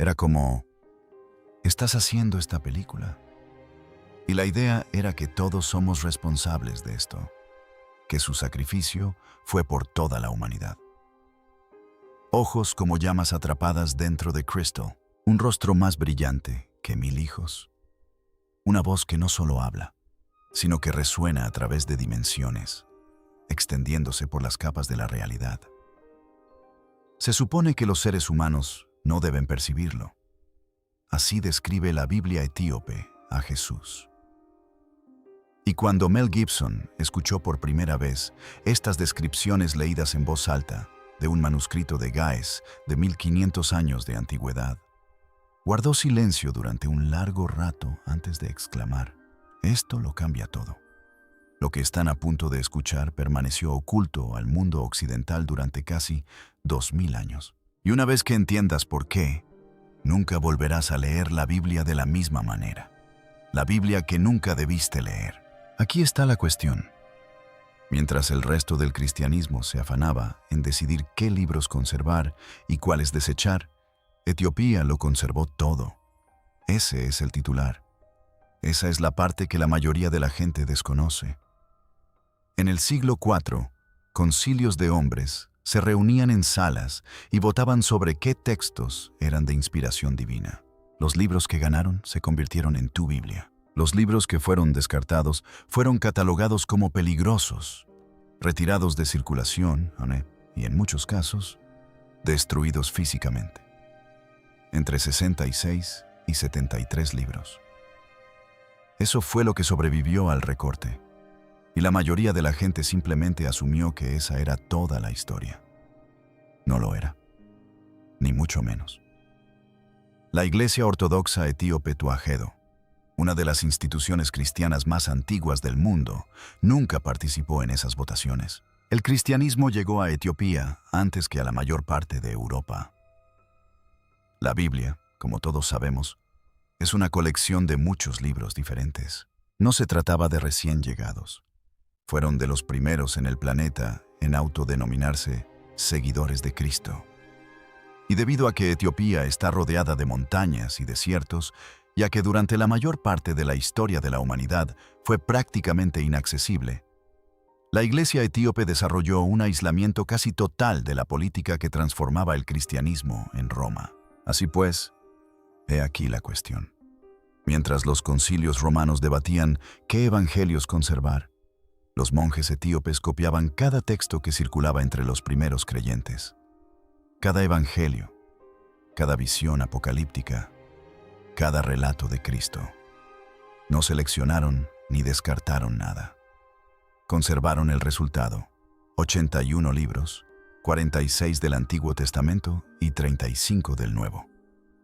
Era como, estás haciendo esta película. Y la idea era que todos somos responsables de esto, que su sacrificio fue por toda la humanidad. Ojos como llamas atrapadas dentro de Crystal, un rostro más brillante que 1000 hijos. Una voz que no solo habla, sino que resuena a través de dimensiones, extendiéndose por las capas de la realidad. Se supone que los seres humanos no deben percibirlo. Así describe la Biblia etíope a Jesús. Y cuando Mel Gibson escuchó por primera vez estas descripciones leídas en voz alta de un manuscrito de Gaes de 1500 años de antigüedad, guardó silencio durante un largo rato antes de exclamar, esto lo cambia todo. Lo que están a punto de escuchar permaneció oculto al mundo occidental durante casi 2000 años. Y una vez que entiendas por qué, nunca volverás a leer la Biblia de la misma manera. La Biblia que nunca debiste leer. Aquí está la cuestión. Mientras el resto del cristianismo se afanaba en decidir qué libros conservar y cuáles desechar, Etiopía lo conservó todo. Ese es el titular. Esa es la parte que la mayoría de la gente desconoce. En el siglo IV, concilios de hombres se reunían en salas y votaban sobre qué textos eran de inspiración divina. Los libros que ganaron se convirtieron en tu Biblia. Los libros que fueron descartados fueron catalogados como peligrosos, retirados de circulación y, en muchos casos, destruidos físicamente. Entre 66 y 73 libros. Eso fue lo que sobrevivió al recorte, y la mayoría de la gente simplemente asumió que esa era toda la historia. No lo era, ni mucho menos. La Iglesia Ortodoxa Etíope Tuajedo, una de las instituciones cristianas más antiguas del mundo, nunca participó en esas votaciones. El cristianismo llegó a Etiopía antes que a la mayor parte de Europa. La Biblia, como todos sabemos, es una colección de muchos libros diferentes. No se trataba de recién llegados. Fueron de los primeros en el planeta en autodenominarse seguidores de Cristo. Y debido a que Etiopía está rodeada de montañas y desiertos, ya que durante la mayor parte de la historia de la humanidad fue prácticamente inaccesible, la Iglesia etíope desarrolló un aislamiento casi total de la política que transformaba el cristianismo en Roma. Así pues, he aquí la cuestión. Mientras los concilios romanos debatían qué evangelios conservar, los monjes etíopes copiaban cada texto que circulaba entre los primeros creyentes. Cada evangelio, cada visión apocalíptica, cada relato de Cristo. No seleccionaron ni descartaron nada. Conservaron el resultado: 81 libros, 46 del Antiguo Testamento y 35 del Nuevo,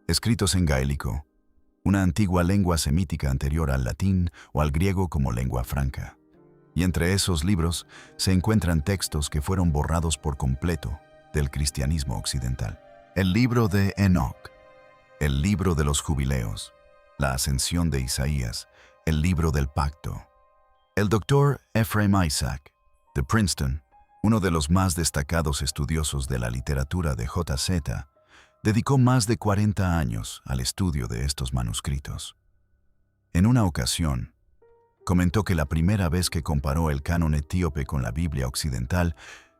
escritos en gaélico, una antigua lengua semítica anterior al latín o al griego como lengua franca. Y entre esos libros se encuentran textos que fueron borrados por completo del cristianismo occidental. El libro de Enoch, el libro de los jubileos, la ascensión de Isaías, el libro del pacto. El doctor Ephraim Isaac, de Princeton, uno de los más destacados estudiosos de la literatura de JZ, dedicó más de 40 años al estudio de estos manuscritos. En una ocasión, comentó que la primera vez que comparó el canon etíope con la Biblia occidental,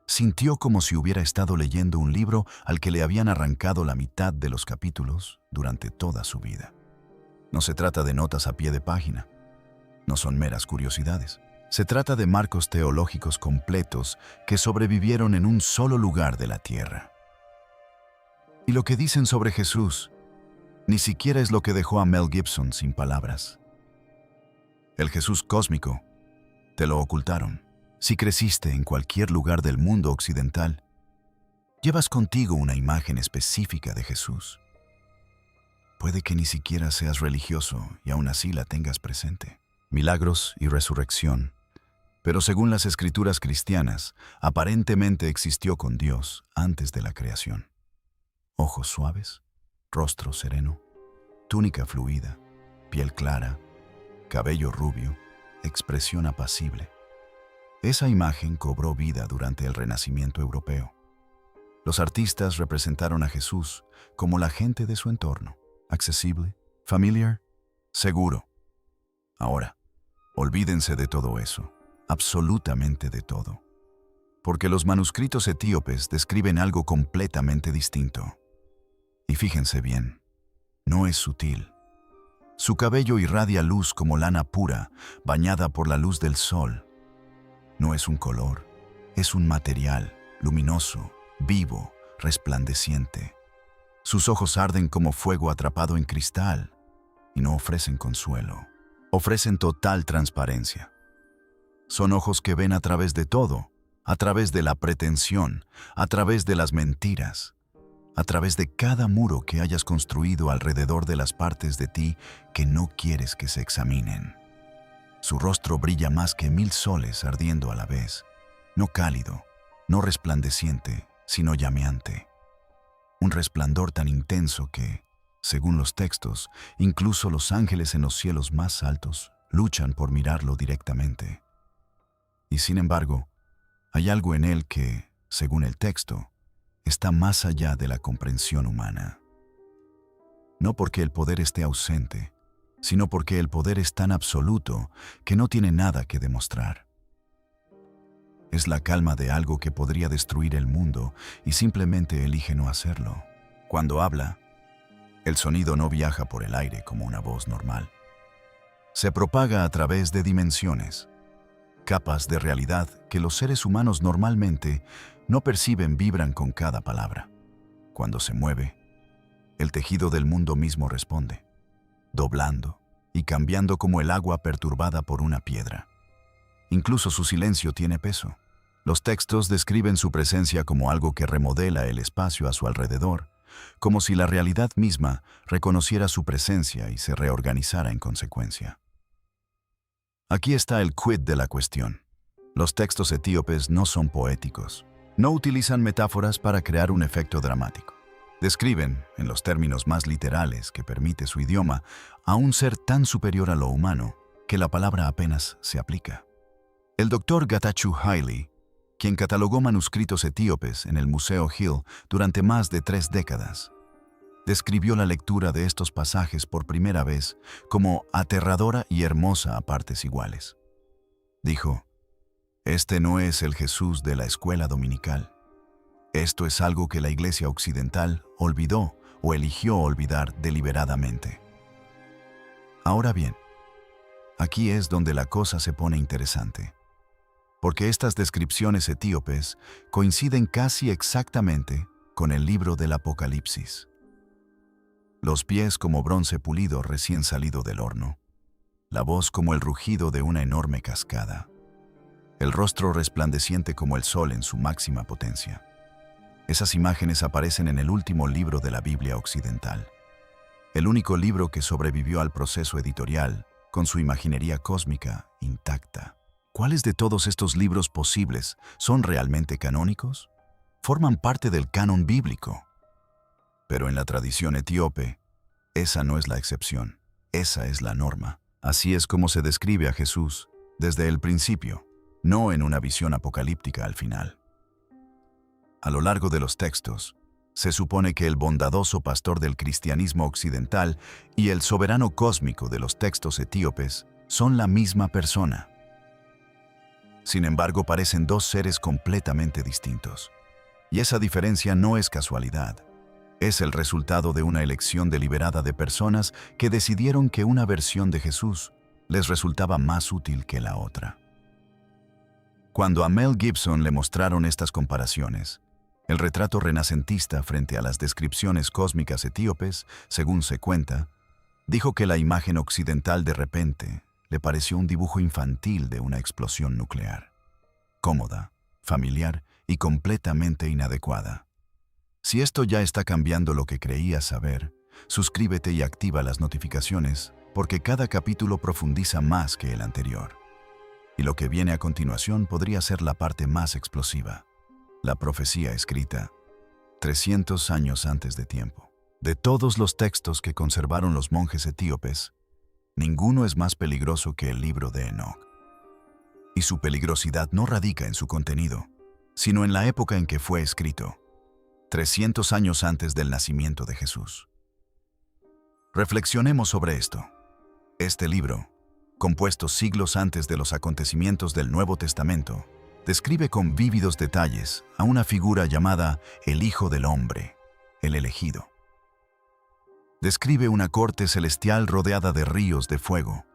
sintió como si hubiera estado leyendo un libro al que le habían arrancado la mitad de los capítulos durante toda su vida. No se trata de notas a pie de página. No son meras curiosidades. Se trata de marcos teológicos completos que sobrevivieron en un solo lugar de la tierra. Y lo que dicen sobre Jesús ni siquiera es lo que dejó a Mel Gibson sin palabras. El Jesús cósmico te lo ocultaron. Si creciste en cualquier lugar del mundo occidental, llevas contigo una imagen específica de Jesús. Puede que ni siquiera seas religioso y aún así la tengas presente. Milagros y resurrección. Pero según las escrituras cristianas, aparentemente existió con Dios antes de la creación. Ojos suaves, rostro sereno, túnica fluida, piel clara, cabello rubio, expresión apacible. Esa imagen cobró vida durante el Renacimiento europeo. Los artistas representaron a Jesús como la gente de su entorno, accesible, familiar, seguro. Ahora, olvídense de todo eso, absolutamente de todo. Porque los manuscritos etíopes describen algo completamente distinto. Y fíjense bien, no es sutil. Su cabello irradia luz como lana pura, bañada por la luz del sol. No es un color, es un material, luminoso, vivo, resplandeciente. Sus ojos arden como fuego atrapado en cristal y no ofrecen consuelo. Ofrecen total transparencia. Son ojos que ven a través de todo, a través de la pretensión, a través de las mentiras, a través de cada muro que hayas construido alrededor de las partes de ti que no quieres que se examinen. Su rostro brilla más que 1000 soles ardiendo a la vez, no cálido, no resplandeciente, sino llameante. Un resplandor tan intenso que, según los textos, incluso los ángeles en los cielos más altos luchan por mirarlo directamente. Y sin embargo, hay algo en él que, según el texto, está más allá de la comprensión humana. No porque el poder esté ausente, sino porque el poder es tan absoluto que no tiene nada que demostrar. Es la calma de algo que podría destruir el mundo y simplemente elige no hacerlo. Cuando habla, el sonido no viaja por el aire como una voz normal. Se propaga a través de dimensiones, capas de realidad que los seres humanos normalmente no perciben, vibran con cada palabra. Cuando se mueve, el tejido del mundo mismo responde, doblando y cambiando como el agua perturbada por una piedra. Incluso su silencio tiene peso. Los textos describen su presencia como algo que remodela el espacio a su alrededor, como si la realidad misma reconociera su presencia y se reorganizara en consecuencia. Aquí está el quid de la cuestión. Los textos etíopes no son poéticos. No utilizan metáforas para crear un efecto dramático. Describen, en los términos más literales que permite su idioma, a un ser tan superior a lo humano que la palabra apenas se aplica. El doctor Getachew Haile, quien catalogó manuscritos etíopes en el Museo Hill durante más de 3 décadas, describió la lectura de estos pasajes por primera vez como aterradora y hermosa a partes iguales. Dijo, «Este no es el Jesús de la escuela dominical. Esto es algo que la Iglesia Occidental olvidó o eligió olvidar deliberadamente». Ahora bien, aquí es donde la cosa se pone interesante, porque estas descripciones etíopes coinciden casi exactamente con el libro del Apocalipsis. Los pies como bronce pulido recién salido del horno, la voz como el rugido de una enorme cascada, el rostro resplandeciente como el sol en su máxima potencia. Esas imágenes aparecen en el último libro de la Biblia occidental, el único libro que sobrevivió al proceso editorial con su imaginería cósmica intacta. ¿Cuáles de todos estos libros posibles son realmente canónicos? Forman parte del canon bíblico. Pero en la tradición etíope, esa no es la excepción, esa es la norma. Así es como se describe a Jesús desde el principio, no en una visión apocalíptica al final. A lo largo de los textos, se supone que el bondadoso pastor del cristianismo occidental y el soberano cósmico de los textos etíopes son la misma persona. Sin embargo, parecen dos seres completamente distintos. Y esa diferencia no es casualidad. Es el resultado de una elección deliberada de personas que decidieron que una versión de Jesús les resultaba más útil que la otra. Cuando a Mel Gibson le mostraron estas comparaciones, el retrato renacentista frente a las descripciones cósmicas etíopes, según se cuenta, dijo que la imagen occidental de repente le pareció un dibujo infantil de una explosión nuclear, cómoda, familiar y completamente inadecuada. Si esto ya está cambiando lo que creías saber, suscríbete y activa las notificaciones porque cada capítulo profundiza más que el anterior. Y lo que viene a continuación podría ser la parte más explosiva, la profecía escrita 300 años antes de tiempo. De todos los textos que conservaron los monjes etíopes, ninguno es más peligroso que el libro de Enoc. Y su peligrosidad no radica en su contenido, sino en la época en que fue escrito. 300 años antes del nacimiento de Jesús. Reflexionemos sobre esto. Este libro, compuesto siglos antes de los acontecimientos del Nuevo Testamento, describe con vívidos detalles a una figura llamada el Hijo del Hombre, el elegido. Describe una corte celestial rodeada de ríos de fuego,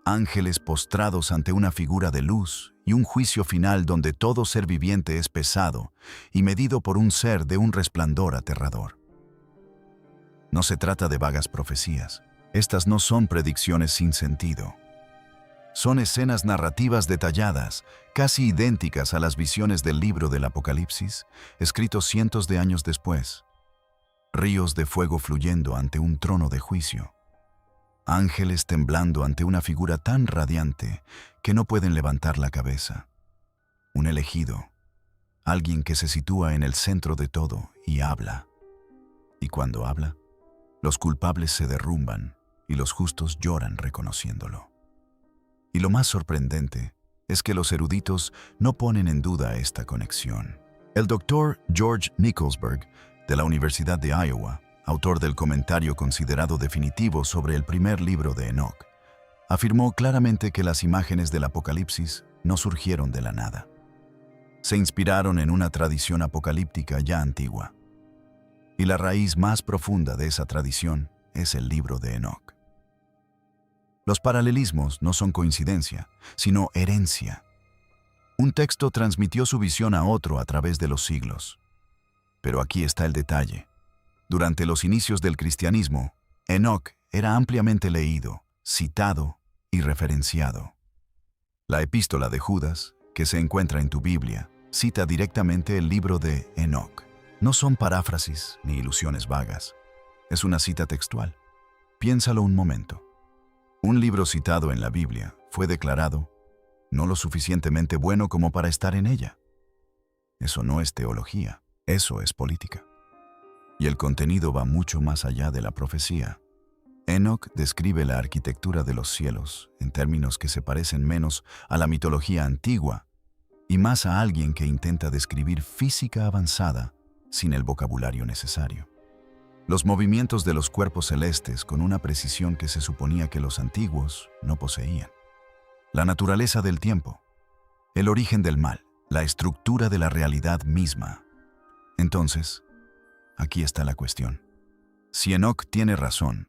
ángeles postrados ante una figura de luz y un juicio final donde todo ser viviente es pesado y medido por un ser de un resplandor aterrador. No se trata de vagas profecías. Estas no son predicciones sin sentido. Son escenas narrativas detalladas, casi idénticas a las visiones del libro del Apocalipsis, escritos cientos de años después. Ríos de fuego fluyendo ante un trono de juicio. Ángeles temblando ante una figura tan radiante que no pueden levantar la cabeza. Un elegido, alguien que se sitúa en el centro de todo y habla. Y cuando habla, los culpables se derrumban y los justos lloran reconociéndolo. Y lo más sorprendente es que los eruditos no ponen en duda esta conexión. El doctor George Nicholsberg, de la Universidad de Iowa, autor del comentario considerado definitivo sobre el primer libro de Enoch, afirmó claramente que las imágenes del Apocalipsis no surgieron de la nada. Se inspiraron en una tradición apocalíptica ya antigua. Y la raíz más profunda de esa tradición es el libro de Enoch. Los paralelismos no son coincidencia, sino herencia. Un texto transmitió su visión a otro a través de los siglos. Pero aquí está el detalle. Durante los inicios del cristianismo, Enoch era ampliamente leído, citado y referenciado. La epístola de Judas, que se encuentra en tu Biblia, cita directamente el libro de Enoch. No son paráfrasis ni ilusiones vagas. Es una cita textual. Piénsalo un momento. Un libro citado en la Biblia fue declarado no lo suficientemente bueno como para estar en ella. Eso no es teología, eso es política. Y el contenido va mucho más allá de la profecía. Enoch describe la arquitectura de los cielos en términos que se parecen menos a la mitología antigua y más a alguien que intenta describir física avanzada sin el vocabulario necesario. Los movimientos de los cuerpos celestes con una precisión que se suponía que los antiguos no poseían. La naturaleza del tiempo, el origen del mal, la estructura de la realidad misma. Entonces, aquí está la cuestión. Si Enoch tiene razón,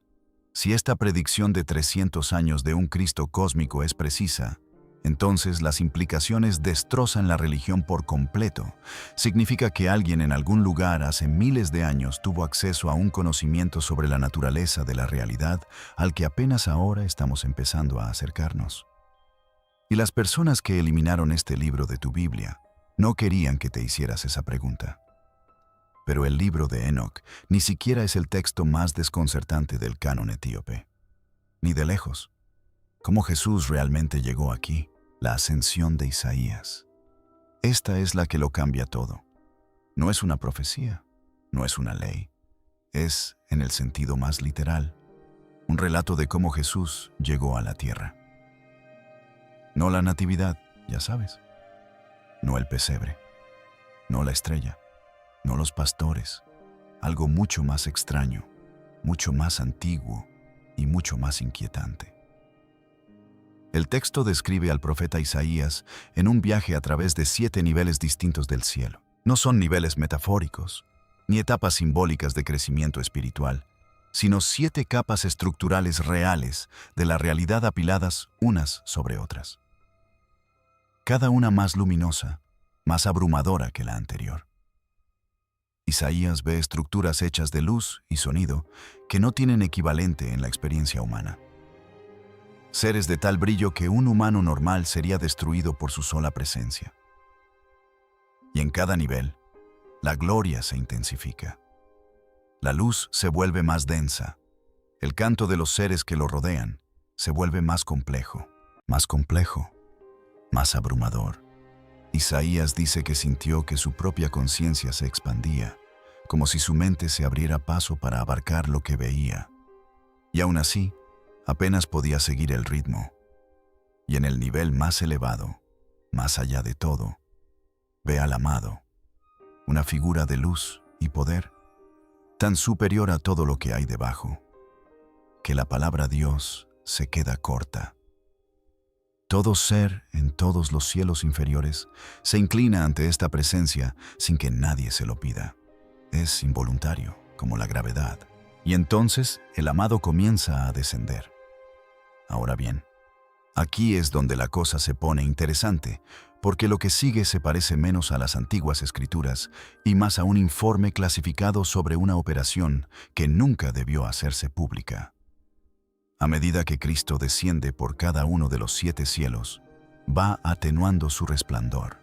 si esta predicción de 300 años de un Cristo cósmico es precisa, entonces las implicaciones destrozan la religión por completo. Significa que alguien en algún lugar hace miles de años tuvo acceso a un conocimiento sobre la naturaleza de la realidad al que apenas ahora estamos empezando a acercarnos. Y las personas que eliminaron este libro de tu Biblia no querían que te hicieras esa pregunta. Pero el libro de Enoch ni siquiera es el texto más desconcertante del canon etíope. Ni de lejos. ¿Cómo Jesús realmente llegó aquí? La ascensión de Isaías. Esta es la que lo cambia todo. No es una profecía, no es una ley. Es, en el sentido más literal, un relato de cómo Jesús llegó a la tierra. No la natividad, ya sabes. No el pesebre. No la estrella. No los pastores. Algo mucho más extraño, mucho más antiguo y mucho más inquietante. El texto describe al profeta Isaías en un viaje a través de 7 niveles distintos del cielo. No son niveles metafóricos, ni etapas simbólicas de crecimiento espiritual, sino 7 capas estructurales reales de la realidad apiladas unas sobre otras. Cada una más luminosa, más abrumadora que la anterior. Isaías ve estructuras hechas de luz y sonido que no tienen equivalente en la experiencia humana. Seres de tal brillo que un humano normal sería destruido por su sola presencia. Y en cada nivel, la gloria se intensifica. La luz se vuelve más densa. El canto de los seres que lo rodean se vuelve más complejo, más abrumador. Isaías dice que sintió que su propia conciencia se expandía, como si su mente se abriera paso para abarcar lo que veía. Y aún así, apenas podía seguir el ritmo. Y en el nivel más elevado, más allá de todo, ve al amado, una figura de luz y poder, tan superior a todo lo que hay debajo, que la palabra Dios se queda corta. Todo ser en todos los cielos inferiores se inclina ante esta presencia sin que nadie se lo pida. Es involuntario, como la gravedad. Y entonces el amado comienza a descender. Ahora bien, aquí es donde la cosa se pone interesante, porque lo que sigue se parece menos a las antiguas escrituras y más a un informe clasificado sobre una operación que nunca debió hacerse pública. A medida que Cristo desciende por cada uno de los 7 cielos, va atenuando su resplandor.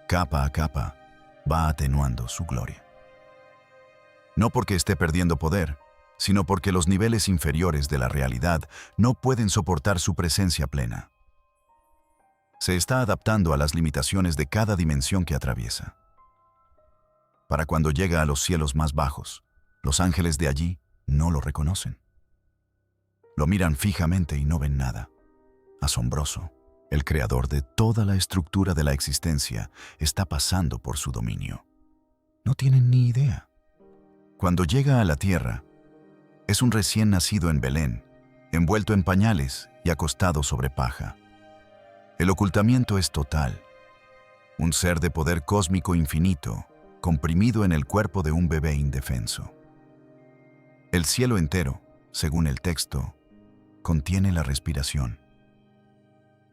Capa a capa, va atenuando su gloria. No porque esté perdiendo poder, sino porque los niveles inferiores de la realidad no pueden soportar su presencia plena. Se está adaptando a las limitaciones de cada dimensión que atraviesa. Para cuando llega a los cielos más bajos, los ángeles de allí no lo reconocen. Lo miran fijamente y no ven nada. Asombroso, el creador de toda la estructura de la existencia está pasando por su dominio. No tienen ni idea. Cuando llega a la tierra, es un recién nacido en Belén, envuelto en pañales y acostado sobre paja. El ocultamiento es total. Un ser de poder cósmico infinito, comprimido en el cuerpo de un bebé indefenso. El cielo entero, según el texto, contiene la respiración.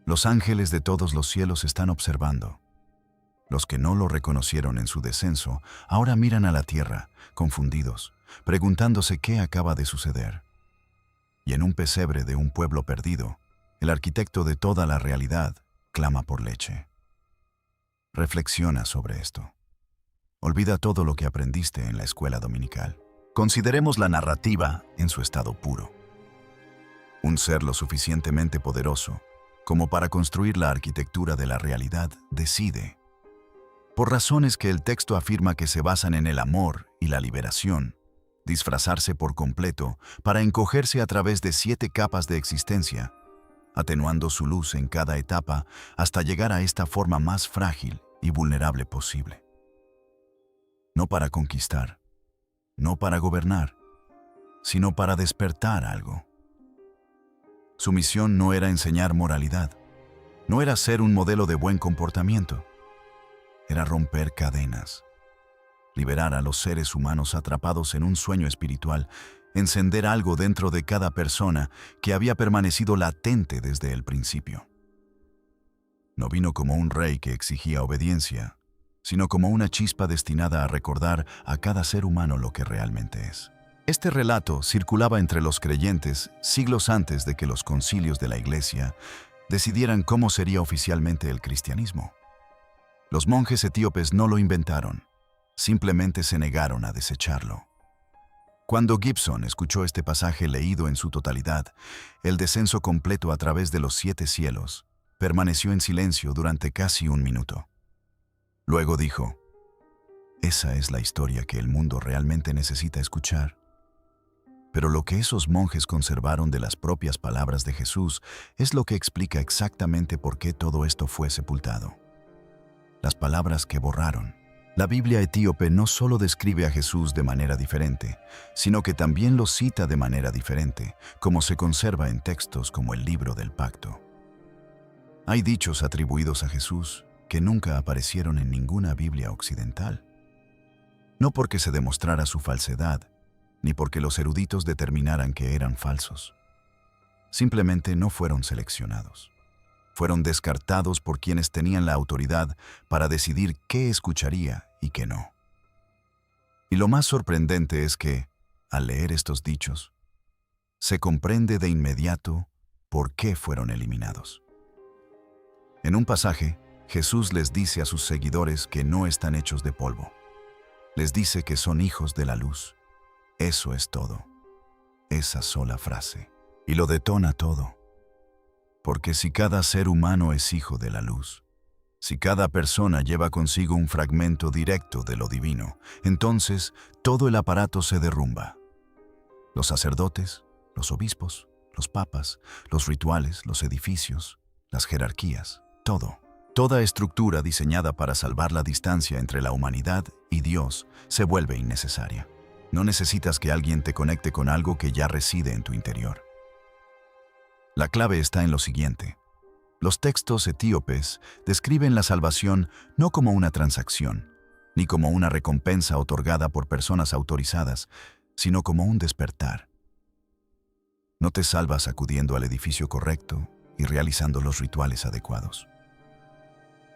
Los ángeles de todos los cielos están observando. Los que no lo reconocieron en su descenso ahora miran a la tierra, confundidos, preguntándose qué acaba de suceder. Y en un pesebre de un pueblo perdido, el arquitecto de toda la realidad clama por leche. Reflexiona sobre esto. Olvida todo lo que aprendiste en la escuela dominical. Consideremos la narrativa en su estado puro. Un ser lo suficientemente poderoso como para construir la arquitectura de la realidad decide, por razones que el texto afirma que se basan en el amor y la liberación, disfrazarse por completo para encogerse a través de 7 capas de existencia, atenuando su luz en cada etapa hasta llegar a esta forma más frágil y vulnerable posible. No para conquistar, no para gobernar, sino para despertar algo. Su misión no era enseñar moralidad, no era ser un modelo de buen comportamiento, era romper cadenas, liberar a los seres humanos atrapados en un sueño espiritual, encender algo dentro de cada persona que había permanecido latente desde el principio. No vino como un rey que exigía obediencia, sino como una chispa destinada a recordar a cada ser humano lo que realmente es. Este relato circulaba entre los creyentes siglos antes de que los concilios de la Iglesia decidieran cómo sería oficialmente el cristianismo. Los monjes etíopes no lo inventaron, simplemente se negaron a desecharlo. Cuando Gibson escuchó este pasaje leído en su totalidad, el descenso completo a través de los 7 cielos, permaneció en silencio durante casi 1 minuto. Luego dijo, «Esa es la historia que el mundo realmente necesita escuchar». Pero lo que esos monjes conservaron de las propias palabras de Jesús es lo que explica exactamente por qué todo esto fue sepultado. Las palabras que borraron. La Biblia etíope no solo describe a Jesús de manera diferente, sino que también lo cita de manera diferente, como se conserva en textos como el Libro del Pacto. Hay dichos atribuidos a Jesús que nunca aparecieron en ninguna Biblia occidental. No porque se demostrara su falsedad, ni porque los eruditos determinaran que eran falsos. Simplemente no fueron seleccionados. Fueron descartados por quienes tenían la autoridad para decidir qué escucharía y qué no. Y lo más sorprendente es que, al leer estos dichos, se comprende de inmediato por qué fueron eliminados. En un pasaje, Jesús les dice a sus seguidores que no están hechos de polvo. Les dice que son hijos de la luz. Eso es todo. Esa sola frase. Y lo detona todo. Porque si cada ser humano es hijo de la luz, si cada persona lleva consigo un fragmento directo de lo divino, entonces todo el aparato se derrumba. Los sacerdotes, los obispos, los papas, los rituales, los edificios, las jerarquías, todo. Toda estructura diseñada para salvar la distancia entre la humanidad y Dios se vuelve innecesaria. No necesitas que alguien te conecte con algo que ya reside en tu interior. La clave está en lo siguiente. Los textos etíopes describen la salvación no como una transacción, ni como una recompensa otorgada por personas autorizadas, sino como un despertar. No te salvas acudiendo al edificio correcto y realizando los rituales adecuados.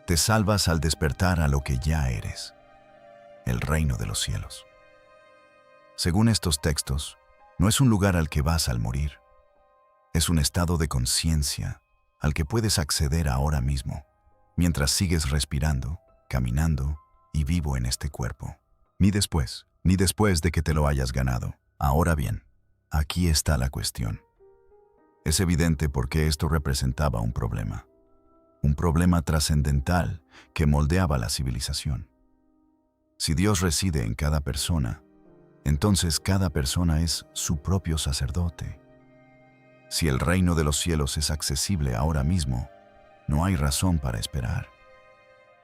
Te salvas al despertar a lo que ya eres, el reino de los cielos. Según estos textos, no es un lugar al que vas al morir. Es un estado de conciencia al que puedes acceder ahora mismo, mientras sigues respirando, caminando y vivo en este cuerpo. Ni después de que te lo hayas ganado. Ahora bien, aquí está la cuestión. Es evidente por qué esto representaba un problema trascendental que moldeaba la civilización. Si Dios reside en cada persona, entonces cada persona es su propio sacerdote. Si el reino de los cielos es accesible ahora mismo, no hay razón para esperar.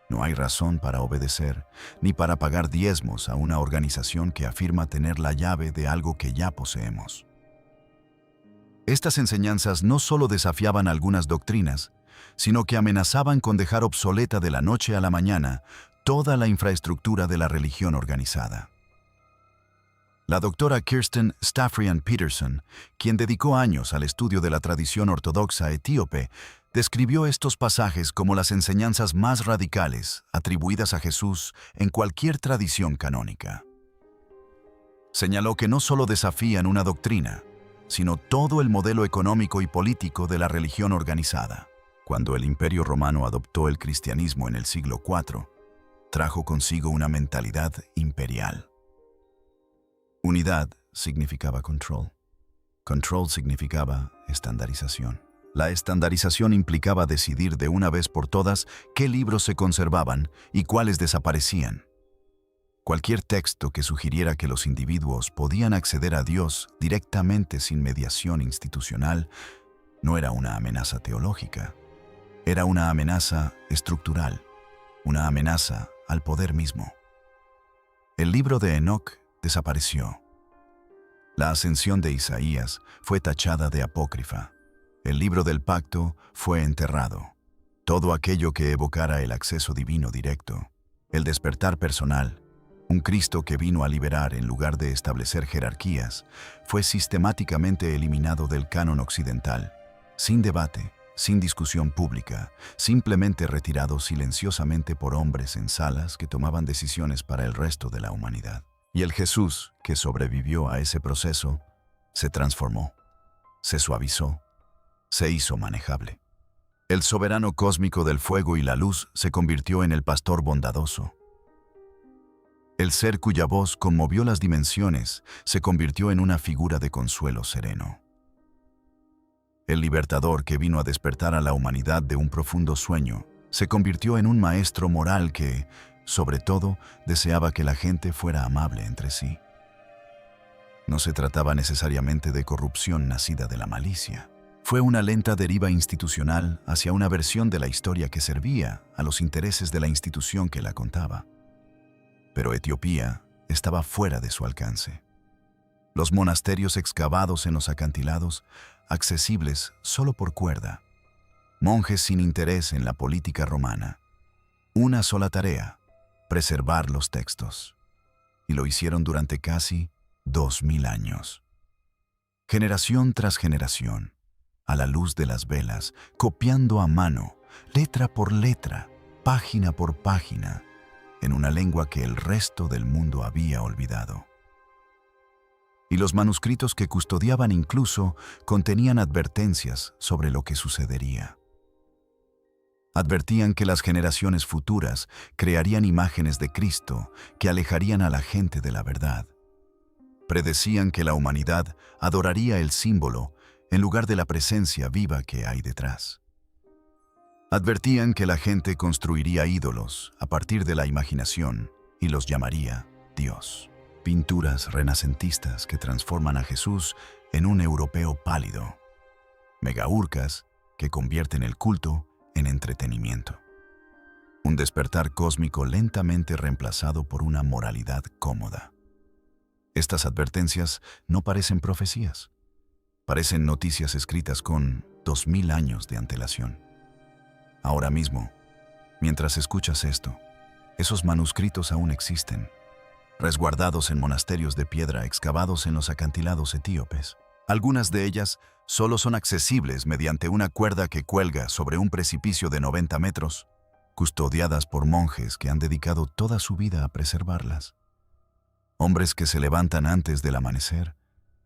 No hay razón para obedecer, ni para pagar diezmos a una organización que afirma tener la llave de algo que ya poseemos. Estas enseñanzas no solo desafiaban algunas doctrinas, sino que amenazaban con dejar obsoleta de la noche a la mañana toda la infraestructura de la religión organizada. La doctora Kirsten Staffrian Peterson, quien dedicó años al estudio de la tradición ortodoxa etíope, describió estos pasajes como las enseñanzas más radicales atribuidas a Jesús en cualquier tradición canónica. Señaló que no solo desafían una doctrina, sino todo el modelo económico y político de la religión organizada. Cuando el Imperio Romano adoptó el cristianismo en el siglo IV, trajo consigo una mentalidad imperial. Unidad significaba control. Control significaba estandarización. La estandarización implicaba decidir de una vez por todas qué libros se conservaban y cuáles desaparecían. Cualquier texto que sugiriera que los individuos podían acceder a Dios directamente sin mediación institucional no era una amenaza teológica. Era una amenaza estructural, una amenaza al poder mismo. El libro de Enoc desapareció. La ascensión de Isaías fue tachada de apócrifa. El libro del pacto fue enterrado. Todo aquello que evocara el acceso divino directo, el despertar personal, un Cristo que vino a liberar en lugar de establecer jerarquías, fue sistemáticamente eliminado del canon occidental, sin debate, sin discusión pública, simplemente retirado silenciosamente por hombres en salas que tomaban decisiones para el resto de la humanidad. Y el Jesús, que sobrevivió a ese proceso, se transformó, se suavizó, se hizo manejable. El soberano cósmico del fuego y la luz se convirtió en el pastor bondadoso. El ser cuya voz conmovió las dimensiones se convirtió en una figura de consuelo sereno. El libertador que vino a despertar a la humanidad de un profundo sueño se convirtió en un maestro moral que, sobre todo, deseaba que la gente fuera amable entre sí. No se trataba necesariamente de corrupción nacida de la malicia. Fue una lenta deriva institucional hacia una versión de la historia que servía a los intereses de la institución que la contaba. Pero Etiopía estaba fuera de su alcance. Los monasterios excavados en los acantilados, accesibles solo por cuerda. Monjes sin interés en la política romana. Una sola tarea: preservar los textos. Y lo hicieron durante casi 2000 años. Generación tras generación, a la luz de las velas, copiando a mano, letra por letra, página por página, en una lengua que el resto del mundo había olvidado. Y los manuscritos que custodiaban incluso contenían advertencias sobre lo que sucedería. Advertían que las generaciones futuras crearían imágenes de Cristo que alejarían a la gente de la verdad. Predecían que la humanidad adoraría el símbolo en lugar de la presencia viva que hay detrás. Advertían que la gente construiría ídolos a partir de la imaginación y los llamaría Dios. Pinturas renacentistas que transforman a Jesús en un europeo pálido. Megaurcas que convierten el culto en entretenimiento. Un despertar cósmico lentamente reemplazado por una moralidad cómoda. Estas advertencias no parecen profecías. Parecen noticias escritas con 2000 años de antelación. Ahora mismo, mientras escuchas esto, esos manuscritos aún existen, resguardados en monasterios de piedra excavados en los acantilados etíopes. Algunas de ellas solo son accesibles mediante una cuerda que cuelga sobre un precipicio de 90 metros, custodiadas por monjes que han dedicado toda su vida a preservarlas. Hombres que se levantan antes del amanecer,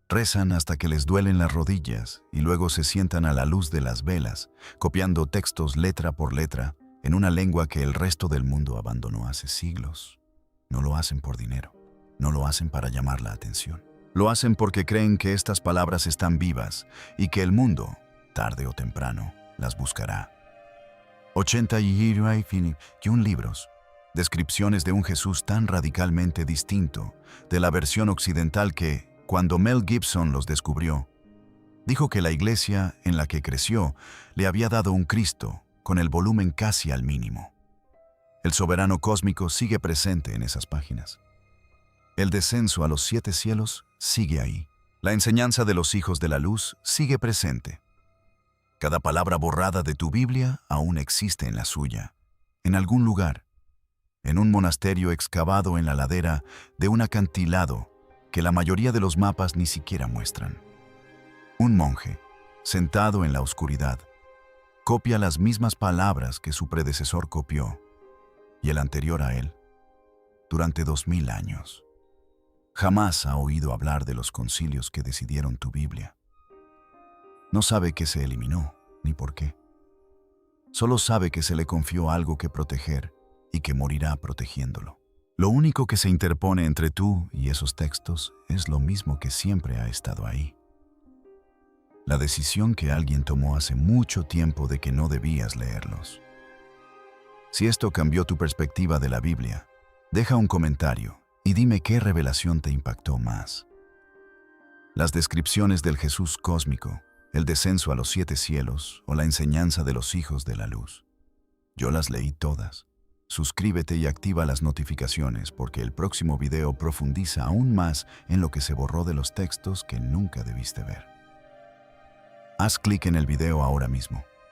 rezan hasta que les duelen las rodillas y luego se sientan a la luz de las velas, copiando textos letra por letra en una lengua que el resto del mundo abandonó hace siglos. No lo hacen por dinero, no lo hacen para llamar la atención. Lo hacen porque creen que estas palabras están vivas y que el mundo, tarde o temprano, las buscará. 81 libros, descripciones de un Jesús tan radicalmente distinto de la versión occidental que, cuando Mel Gibson los descubrió, dijo que la iglesia en la que creció le había dado un Cristo con el volumen casi al mínimo. El soberano cósmico sigue presente en esas páginas. El descenso a los 7 cielos sigue ahí. La enseñanza de los hijos de la luz sigue presente. Cada palabra borrada de tu Biblia aún existe en la suya, en algún lugar, en un monasterio excavado en la ladera de un acantilado que la mayoría de los mapas ni siquiera muestran. Un monje, sentado en la oscuridad, copia las mismas palabras que su predecesor copió, y el anterior a él, durante 2000 años. Jamás ha oído hablar de los concilios que decidieron tu Biblia. No sabe que se eliminó, ni por qué. Solo sabe que se le confió algo que proteger y que morirá protegiéndolo. Lo único que se interpone entre tú y esos textos es lo mismo que siempre ha estado ahí. La decisión que alguien tomó hace mucho tiempo de que no debías leerlos. Si esto cambió tu perspectiva de la Biblia, deja un comentario y dime qué revelación te impactó más. Las descripciones del Jesús cósmico, el descenso a los 7 cielos o la enseñanza de los hijos de la luz. Yo las leí todas. Suscríbete y activa las notificaciones porque el próximo video profundiza aún más en lo que se borró de los textos que nunca debiste ver. Haz clic en el video ahora mismo.